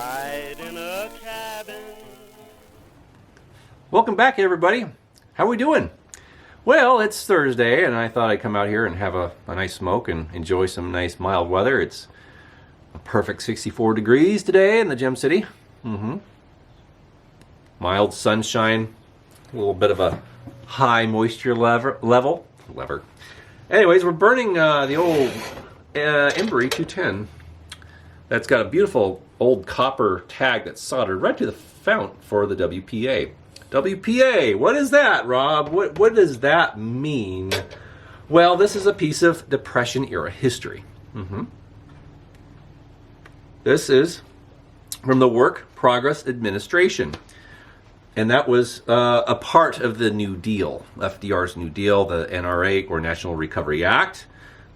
night in a cabin. Welcome back, everybody. How are we doing? Well, it's Thursday, and I thought I'd come out here and have a nice smoke and enjoy some nice mild weather. It's a perfect 64 degrees today in the Gem City. Mild sunshine, a little bit of a high moisture level. Anyways, we're burning the old Embury 210. That's got a beautiful old copper tag that's soldered right to the fount for the WPA. WPA, what is that, Rob? What does that mean? Well, this is a piece of Depression-era history. This is from the Work Progress Administration. And that was a part of the New Deal, FDR's New Deal, the NRA, or National Recovery Act.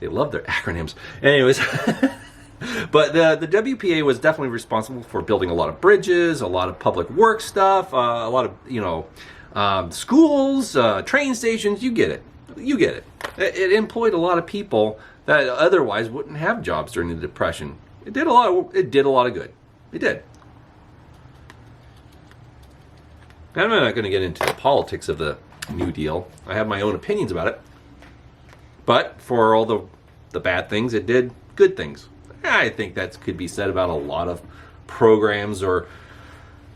They love their acronyms. Anyways, but the WPA was definitely responsible for building a lot of bridges, a lot of public work stuff, a lot of, schools, train stations. You get it. It employed a lot of people that otherwise wouldn't have jobs during the Depression. It did a lot of good. It did. I'm not going to get into the politics of the New Deal. I have my own opinions about it. But for all the bad things, it did good things. I think that could be said about a lot of programs or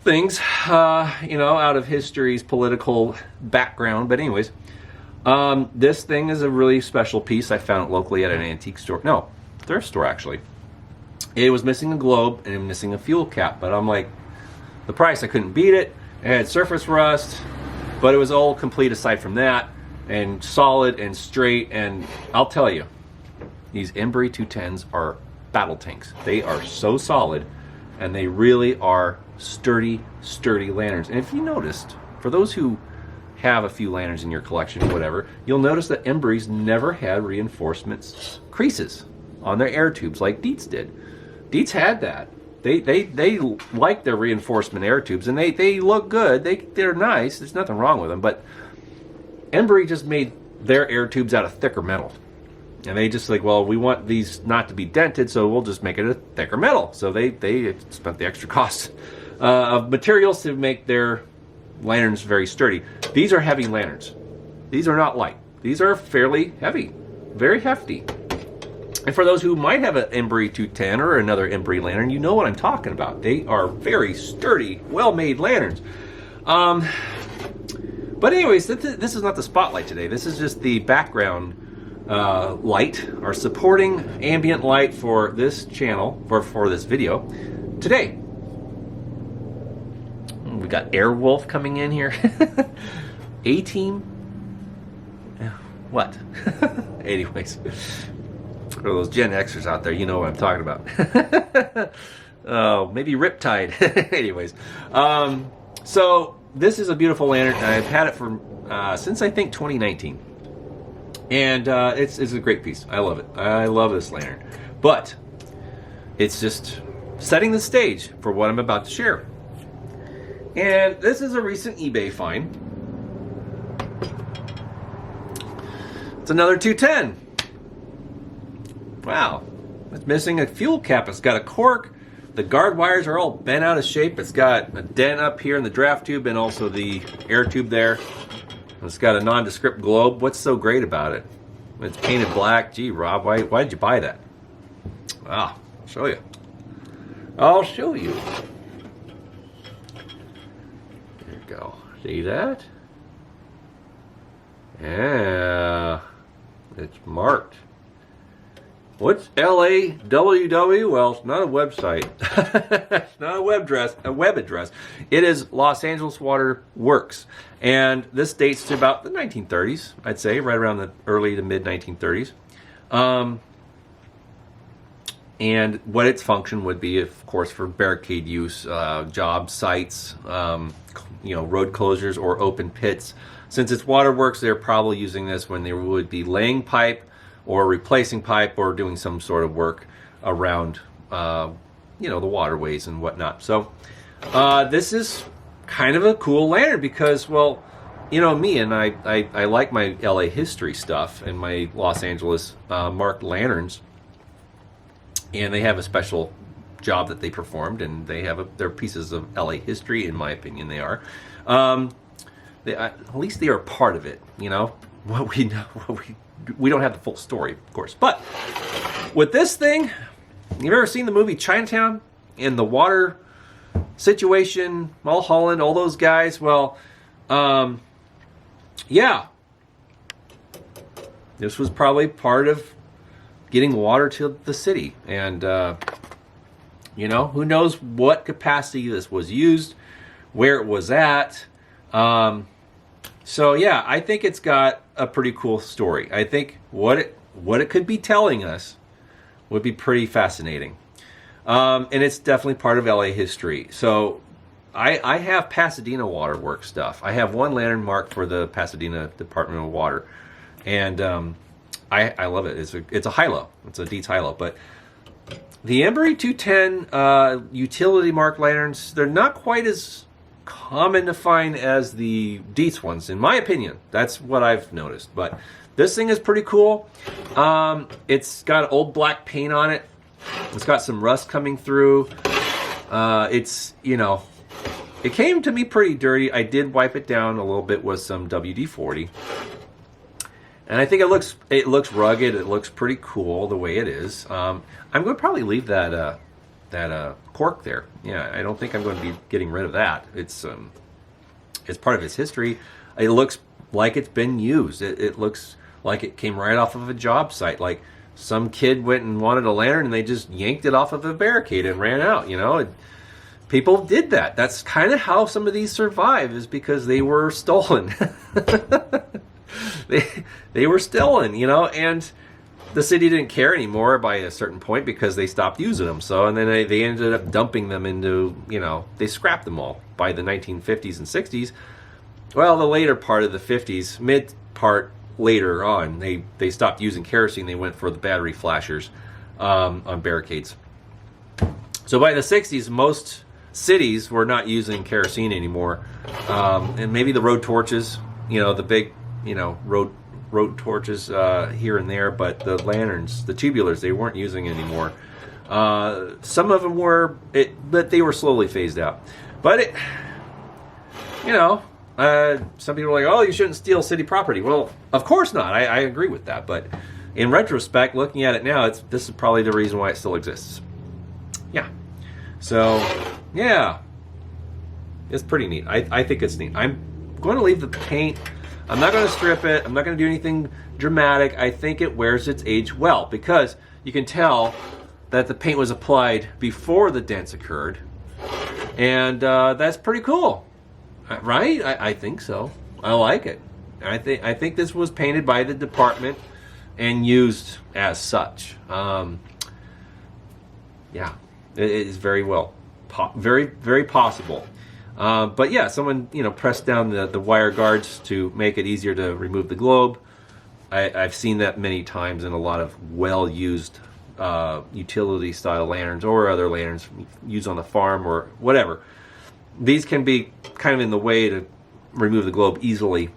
things, out of history's political background. But anyways, this thing is a really special piece. I found it locally at an antique store. No, thrift store, actually. It was missing a globe and missing a fuel cap. But I'm like, the price, I couldn't beat it. It had surface rust, but it was all complete aside from that, and solid and straight. And I'll tell you, these Embury 210s are battle tanks. They are so solid, and they really are sturdy lanterns. And if you noticed, for those who have a few lanterns in your collection, whatever, you'll notice that Embury's never had reinforcements creases on their air tubes like Dietz did. Dietz had that. They like their reinforcement air tubes, and they look good. They're nice. There's nothing wrong with them. But Embury just made their air tubes out of thicker metal. And they just we want these not to be dented, so we'll just make it a thicker metal. So they spent the extra cost of materials to make their lanterns very sturdy. These are heavy lanterns. These are not light. These are fairly heavy, very hefty. And for those who might have an Embury 210 or another Embury lantern, you know what I'm talking about. They are very sturdy, well-made lanterns. But anyways, this is not the spotlight today. This is just the background light, our supporting ambient light for this channel, for this video today. We got Airwolf coming in here. A-Team. What? Anyways. For those Gen Xers out there, you know what I'm talking about. Oh, maybe Riptide. Anyways, so this is a beautiful lantern. I've had it for since I think 2019, and it's a great piece. I love it. I love this lantern, but it's just setting the stage for what I'm about to share. And this is a recent eBay find. It's another 210. Wow, it's missing a fuel cap. It's got a cork. The guard wires are all bent out of shape. It's got a dent up here in the draft tube and also the air tube there. It's got a nondescript globe. What's so great about it? It's painted black. Gee, Rob, why did you buy that? Ah, I'll show you. I'll show you. There you go. See that? Yeah, it's marked. What's L.A.W.W? Well, it's not a website. It's not a web address. It is Los Angeles Water Works. And this dates to about the 1930s, I'd say, right around the early to mid 1930s. And what its function would be, of course, for barricade use, job sites, road closures or open pits. Since it's waterworks, they're probably using this when they would be laying pipe or replacing pipe or doing some sort of work around, the waterways and whatnot. So this is kind of a cool lantern because, well, me, and I like my LA history stuff and my Los Angeles marked lanterns. And they have a special job that they performed, and they're pieces of LA history, in my opinion. They are. At least they are part of it. You know, what we know, we don't have the full story, of course. But with this thing, you've ever seen the movie Chinatown and the water situation, Mulholland, all those guys? Well, yeah, this was probably part of getting water to the city, and you know, who knows what capacity this was used, where it was at. So yeah, I think it's got a pretty cool story. I think what it could be telling us would be pretty fascinating. And it's definitely part of LA history. So I have Pasadena Waterworks stuff. I have one lantern marked for the Pasadena Department of Water, and I love it. It's a high-low. It's a Dietz high-low. But the Embury 210 utility mark lanterns, they're not quite as common to find as the Dietz ones, in my opinion. That's what I've noticed. But this thing is pretty cool. It's got old black paint on it. It's got some rust coming through. It's, you know, it came to me pretty dirty. I did wipe it down a little bit with some WD-40. And I think it looks rugged. It looks pretty cool the way it is. I'm going to probably leave that cork there. Yeah, I don't think I'm going to be getting rid of that. It's part of its history. It looks like it's been used. It looks like it came right off of a job site. Like some kid went and wanted a lantern and they just yanked it off of a barricade and ran out. You know, people did that. That's kind of how some of these survive, is because they were stolen. They were stolen, you know, and the city didn't care anymore by a certain point because they stopped using them. So, and then they ended up dumping them into, you know, they scrapped them all by the 1950s and 60s. Well, the later part of the 50s, mid part later on, they stopped using kerosene. They went for the battery flashers on barricades. So by the 60s, most cities were not using kerosene anymore. And maybe the road torches, you know, the big, you know, road torches here and there, but the lanterns, the tubulars, they weren't using anymore. Some of them were, but they were slowly phased out. But it, you know, some people are like, oh, you shouldn't steal city property. Well, of course not. I agree with that. But in retrospect, looking at it now, this is probably the reason why it still exists. Yeah. So, yeah, it's pretty neat. I think it's neat. I'm going to leave the paint. I'm not going to strip it. I'm not going to do anything dramatic. I think it wears its age well, because you can tell that the paint was applied before the dents occurred. And that's pretty cool. Right? I think so. I like it. I think this was painted by the department and used as such. Yeah, it is very well. Very, very possible. But yeah, someone, you know, pressed down the wire guards to make it easier to remove the globe. I've seen that many times in a lot of well-used utility style lanterns or other lanterns used on the farm or whatever. These can be kind of in the way to remove the globe easily.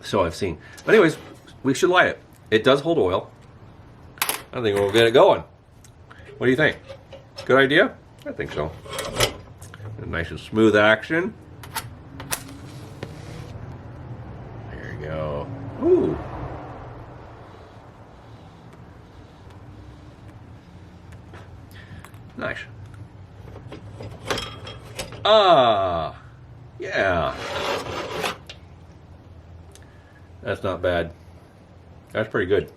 So I've seen. But anyways, we should light it. It does hold oil. I think we'll get it going. What do you think? Good idea? I think so. Nice and smooth action. There you go. Ooh. Nice. Yeah. That's not bad. That's pretty good.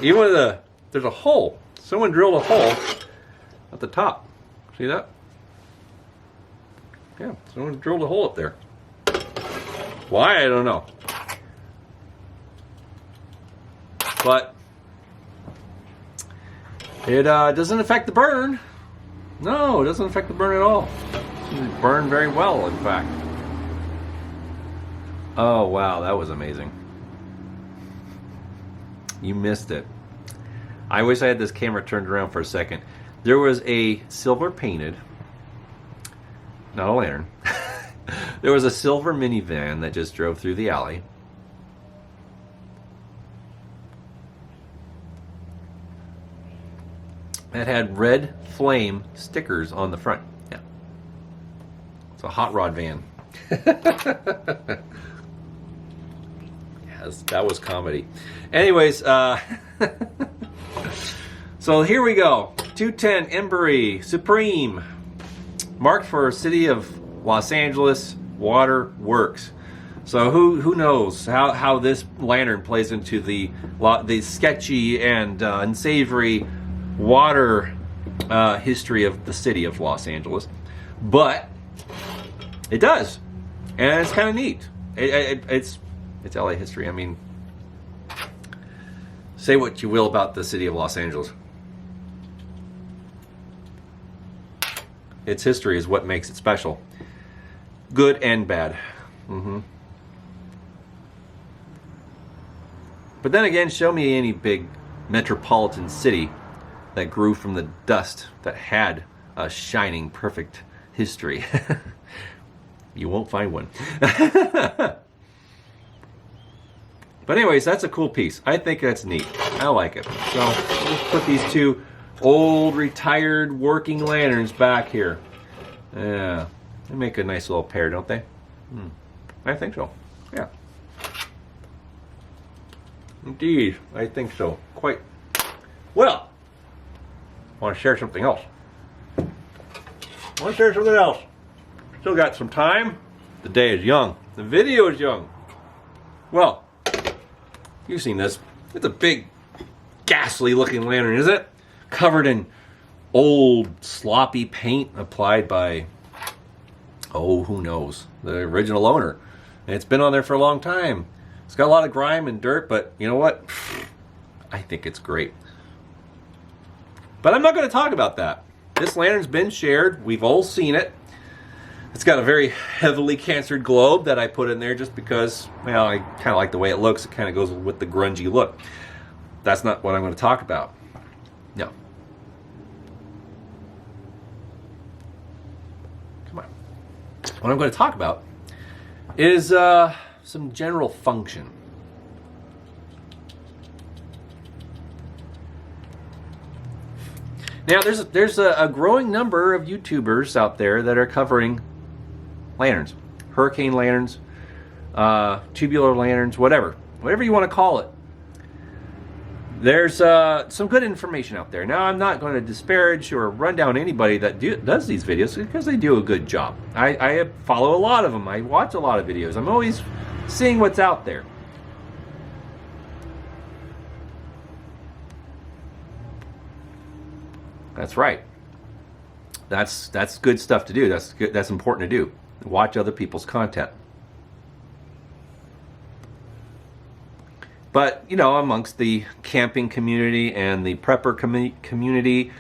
Even with there's a hole. Someone drilled a hole at the top. See that? Yeah, someone drilled a hole up there. Why? I don't know. But it doesn't affect the burn. No, it doesn't affect the burn at all. It burned very well, in fact. Oh, wow, that was amazing. You missed it. I wish I had this camera turned around for a second. There was a silver painted, not a lantern. There was a silver minivan that just drove through the alley. that had red flame stickers on the front. Yeah. It's a hot rod van. Yes, that was comedy. Anyways, so here we go. 210 Embury Supreme, marked for City of Los Angeles Water Works. So who knows how this lantern plays into the sketchy and unsavory water history of the city of Los Angeles, but it does, and it's kind of neat. It's LA history. I mean, say what you will about the city of Los Angeles. Its history is what makes it special. Good and bad. But then again, show me any big metropolitan city that grew from the dust that had a shining, perfect history. You won't find one. But anyways, that's a cool piece. I think that's neat. I like it. So let's put these two old, retired, working lanterns back here. Yeah, they make a nice little pair, don't they? I think so. Yeah. Indeed, I think so. Quite well. I want to share something else. Still got some time. The day is young. The video is young. Well, you've seen this. It's a big, ghastly looking lantern, isn't it? Covered in old, sloppy paint applied by, oh, who knows, the original owner. And it's been on there for a long time. It's got a lot of grime and dirt, but you know what? I think it's great. But I'm not going to talk about that. This lantern's been shared. We've all seen it. It's got a very heavily cancered globe that I put in there just because, well, I kind of like the way it looks. It kind of goes with the grungy look. That's not what I'm going to talk about. No. Come on. What I'm going to talk about is some general function. Now, there's a growing number of YouTubers out there that are covering lanterns, hurricane lanterns, tubular lanterns, whatever you want to call it. There's some good information out there. Now, I'm not going to disparage or run down anybody that does these videos because they do a good job. I follow a lot of them. I watch a lot of videos. I'm always seeing what's out there. That's right. That's good stuff to do. That's good. That's important to do. Watch other people's content. But, you know, amongst the camping community and the prepper community,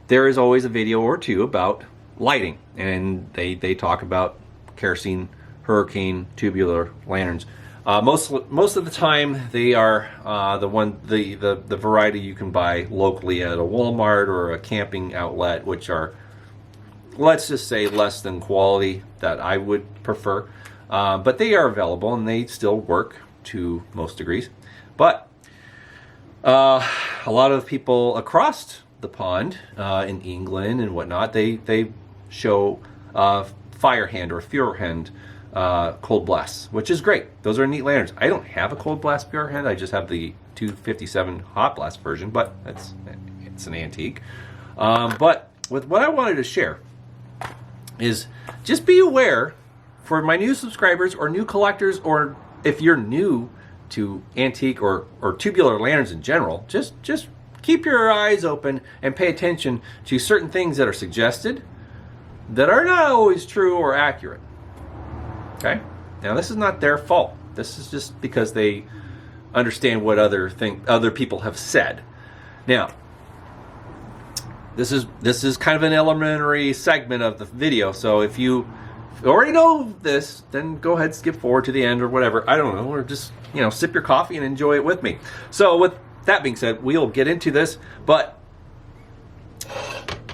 there is always a video or two about lighting. And they talk about kerosene, hurricane, tubular lanterns. Most of the time, they are the variety you can buy locally at a Walmart or a camping outlet, which are, let's just say, less than quality that I would prefer. But they are available and they still work to most degrees. But a lot of people across the pond in England and whatnot, they show Firehand or Firehand cold blasts, which is great. Those are neat lanterns. I don't have a cold blast Firehand. I just have the 257 hot blast version, but it's an antique. But with what I wanted to share is just be aware for my new subscribers or new collectors, or if you're new to antique or tubular lanterns in general, just keep your eyes open and pay attention to certain things that are suggested that are not always true or accurate. Okay? Now, this is not their fault. This is just because they understand what other people have said. Now, this is kind of an elementary segment of the video, so if you already know this, then go ahead, skip forward to the end or whatever. I don't know, or just, sip your coffee and enjoy it with me. So with that being said, we'll get into this, but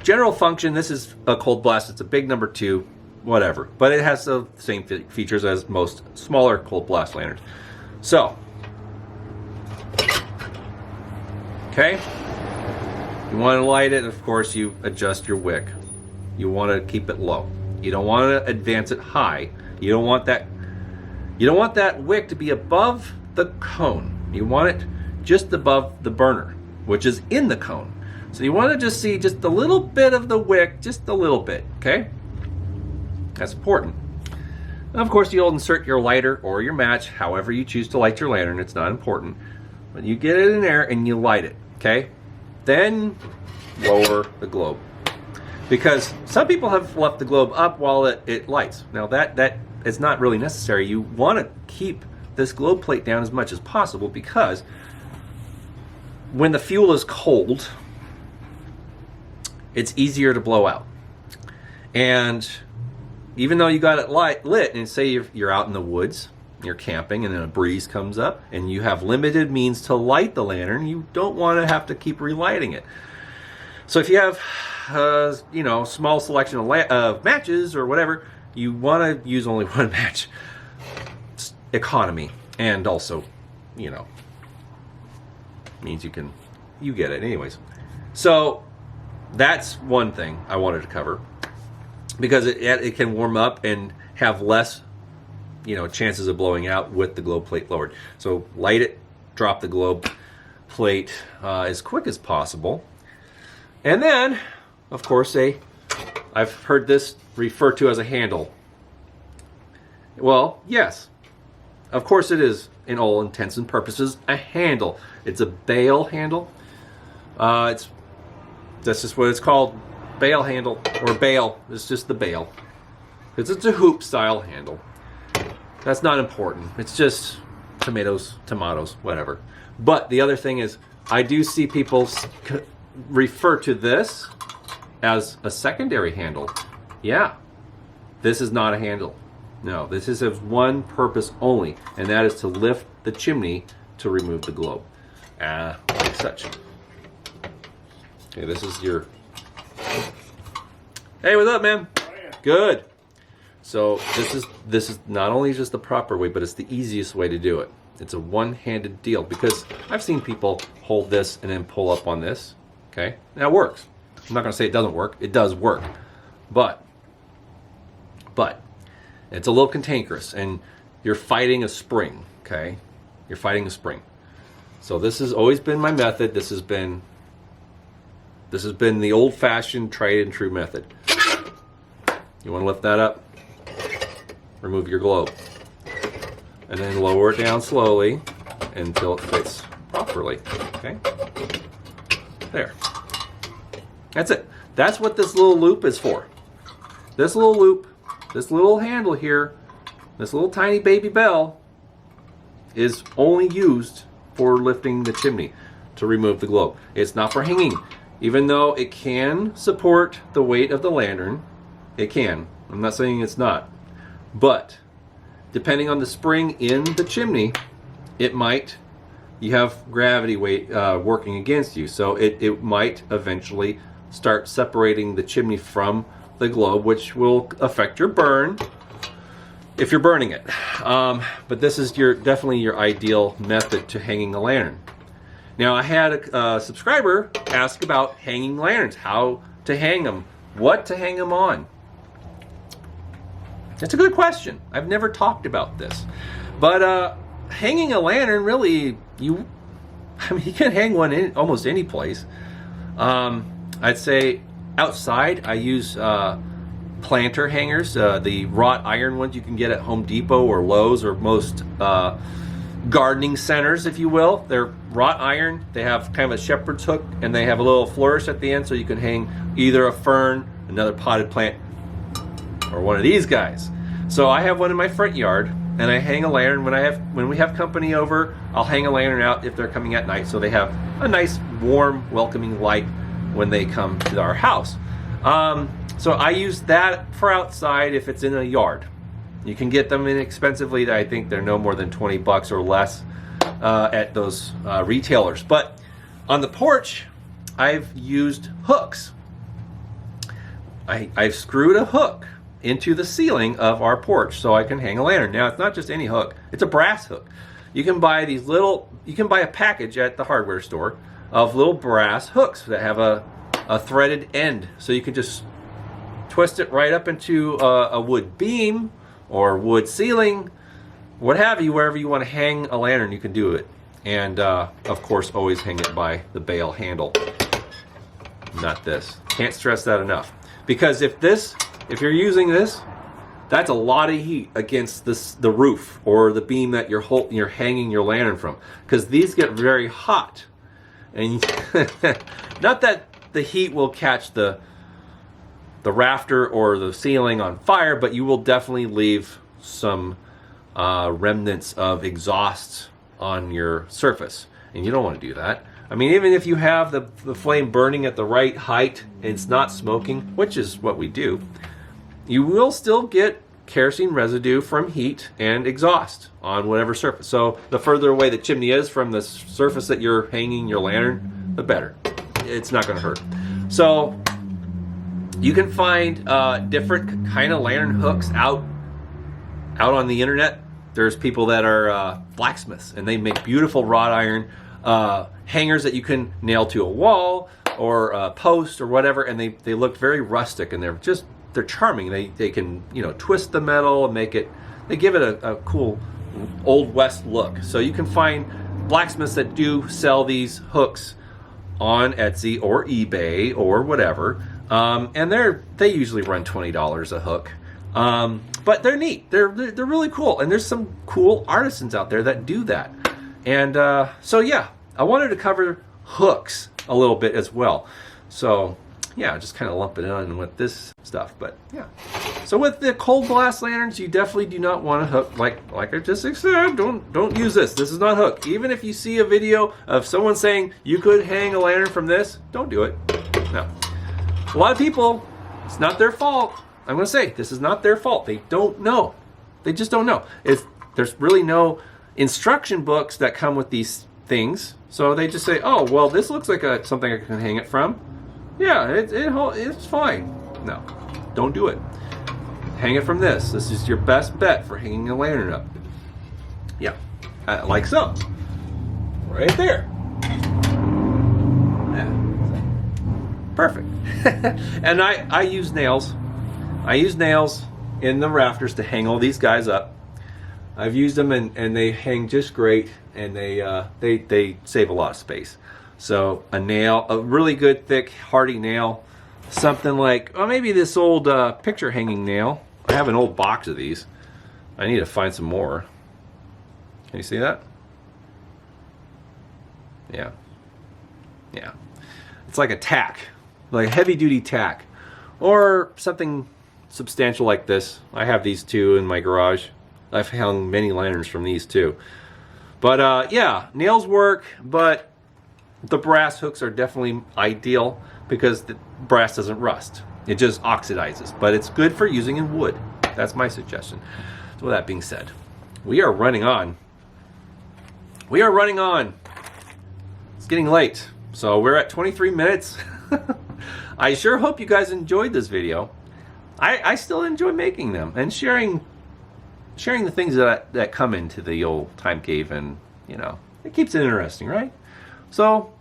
general function, this is a cold blast. It's a big number 2, whatever, but it has the same features as most smaller cold blast lanterns. So, okay, You want to light it, of course, you adjust your wick. You want to keep it low. You don't want to advance it high. You don't want that wick to be above the cone. You want it just above the burner, which is in the cone. So you want to just see just a little bit of the wick, just a little bit, okay? That's important. And of course, you'll insert your lighter or your match, however you choose to light your lantern. It's not important. But you get it in there and you light it, okay? Then lower the globe. Because some people have left the globe up while it lights. Now that is not really necessary. You want to keep this globe plate down as much as possible, because when the fuel is cold, it's easier to blow out. And even though you got it lit, and say you're out in the woods, you're camping, and then a breeze comes up, and you have limited means to light the lantern, you don't want to have to keep relighting it. So if you have small selection of matches or whatever, you want to use only one match. It's economy, and also, means you get it anyways. So that's one thing I wanted to cover, because it can warm up and have less chances of blowing out with the globe plate lowered. So light it, drop the globe plate as quick as possible. And then, of course, I've heard this referred to as a handle. Well, yes, of course it is, in all intents and purposes, a handle. It's a bail handle. That's just what it's called, bail handle, or bail. It's just the bail. It's a hoop style handle. That's not important. It's just tomatoes, whatever. But the other thing is, I do see people refer to this as a secondary handle. Yeah, this is not a handle. No, this is of one purpose only, and that is to lift the chimney to remove the globe. Like such. Okay, this is your... Hey, what's up, man? Good. So this is not only just the proper way, but it's the easiest way to do it. It's a one-handed deal, because I've seen people hold this and then pull up on this. Okay, now it works. I'm not going to say it doesn't work. It does work, but it's a little cantankerous, and you're fighting a spring. Okay, you're fighting a spring. So this has always been my method. This has been the old-fashioned, tried and true method. You want to lift that up, remove your globe, and then lower it down slowly until it fits properly. Okay, there. That's it. That's what this little loop is for. This little loop, this little handle here, this little tiny baby bell is only used for lifting the chimney to remove the globe. It's not for hanging. Even though it can support the weight of the lantern, it can. I'm not saying it's not. But depending on the spring in the chimney, you have gravity weight working against you. So it might eventually start separating the chimney from the globe, which will affect your burn if you're burning it. But this is definitely your ideal method to hanging a lantern. Now, I had a subscriber ask about hanging lanterns, how to hang them, what to hang them on. That's a good question. I've never talked about this. But hanging a lantern, really, you can hang one in almost any place. I'd say outside, I use planter hangers, the wrought iron ones you can get at Home Depot or Lowe's or most gardening centers, if you will. They're wrought iron. They have kind of a shepherd's hook, and they have a little flourish at the end, so you can hang either a fern, another potted plant, or one of these guys. So I have one in my front yard, and I hang a lantern when we have company over. I'll hang a lantern out if they're coming at night, so they have a nice, warm, welcoming light when they come to our house. So I use that for outside if it's in a yard. You can get them inexpensively. I think they're no more than $20 or less at those retailers. But on the porch, I've used hooks. I've screwed a hook into the ceiling of our porch so I can hang a lantern. Now, it's not just any hook. It's a brass hook. You can buy a package at the hardware store of little brass hooks that have a threaded end. So you can just twist it right up into a wood beam or wood ceiling, what have you, wherever you want to hang a lantern, you can do it. And of course, always hang it by the bail handle, not this. Can't stress that enough. Because if you're using this, that's a lot of heat against the roof or the beam that you're hanging your lantern from. Because these get very hot, and not that the heat will catch the rafter or the ceiling on fire, but you will definitely leave some remnants of exhaust on your surface, and you don't want to do that. I mean, even if you have the flame burning at the right height and it's not smoking, which is what we do, you will still get kerosene residue from heat and exhaust on whatever surface. So the further away the chimney is from the surface that you're hanging your lantern, the better. It's not going to hurt. So you can find different kind of lantern hooks out on the internet. There's people that are blacksmiths, and they make beautiful wrought iron hangers that you can nail to a wall or a post or whatever, and they look very rustic, and they're charming. They can, you know, twist the metal and they give it a cool old west look. So you can find blacksmiths that do sell these hooks on Etsy or eBay or whatever, and they usually run $20 a hook. But they're neat. They're really cool, and there's some cool artisans out there that do that. And so yeah, I wanted to cover hooks a little bit as well. So yeah, just kind of lump it in with this stuff. But yeah, so with the cold blast lanterns, you definitely do not want to hook like I just said. Don't use this. This is not hook. Even if you see a video of someone saying you could hang a lantern from this, don't do it. No. A lot of people, it's not their fault. I'm going to say, this is not their fault. They don't know. They just don't know. There's really no instruction books that come with these things. So they just say, oh, well, this looks like something I can hang it from. Yeah, it's fine. No, don't do it. Hang it from this. This is your best bet for hanging a lantern up. Yeah, like so. Right there. Yeah. Perfect. And I use nails. I use nails in the rafters to hang all these guys up. I've used them and they hang just great, and they save a lot of space. So a nail, a really good thick hardy nail, something like, oh, maybe this old picture hanging nail. I have an old box of these. I need to find some more. Can you see that? Yeah. Yeah. It's like a tack, like a heavy duty tack, or something substantial like this. I have these two in my garage. I've hung many lanterns from these too. But yeah, nails work, but the brass hooks are definitely ideal because the brass doesn't rust. It just oxidizes, but it's good for using in wood. That's my suggestion. So with that being said, we are running on. It's getting late. So we're at 23 minutes. I sure hope you guys enjoyed this video. I still enjoy making them and sharing the things that come into the old time cave, and you know, it keeps it interesting, right? So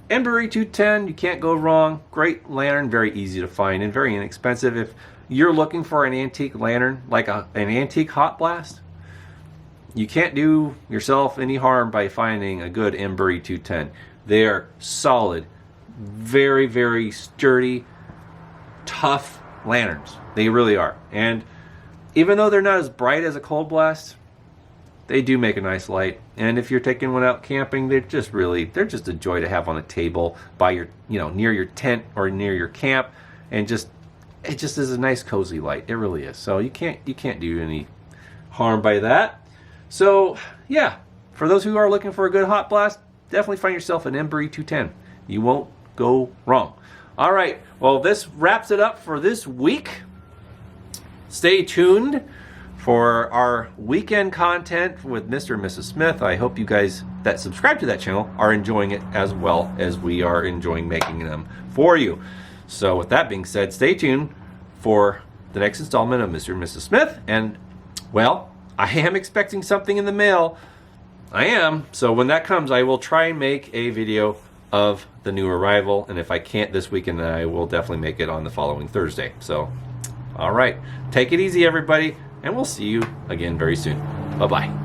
Embury 210, you can't go wrong. Great lantern, very easy to find and very inexpensive. If you're looking for an antique lantern, like an antique hot blast, you can't do yourself any harm by finding a good Embury 210. They are solid, very, very sturdy, tough lanterns. They really are. And even though they're not as bright as a cold blast, they do make a nice light. And if you're taking one out camping, they're just a joy to have on a table by your, near your tent or near your camp, and it just is a nice cozy light. It really is. So you can't do any harm by that. So yeah, for those who are looking for a good hot blast, definitely find yourself an Embury 210. You won't go wrong. All right, well, this wraps it up for this week. Stay tuned for our weekend content with Mr. and Mrs. Smith. I hope you guys that subscribe to that channel are enjoying it as well as we are enjoying making them for you. So with that being said, stay tuned for the next installment of Mr. and Mrs. Smith. And, well, I am expecting something in the mail. I am. So when that comes, I will try and make a video of the new arrival. And if I can't this weekend, then I will definitely make it on the following Thursday. So, all right. Take it easy, everybody. And we'll see you again very soon. Bye-bye.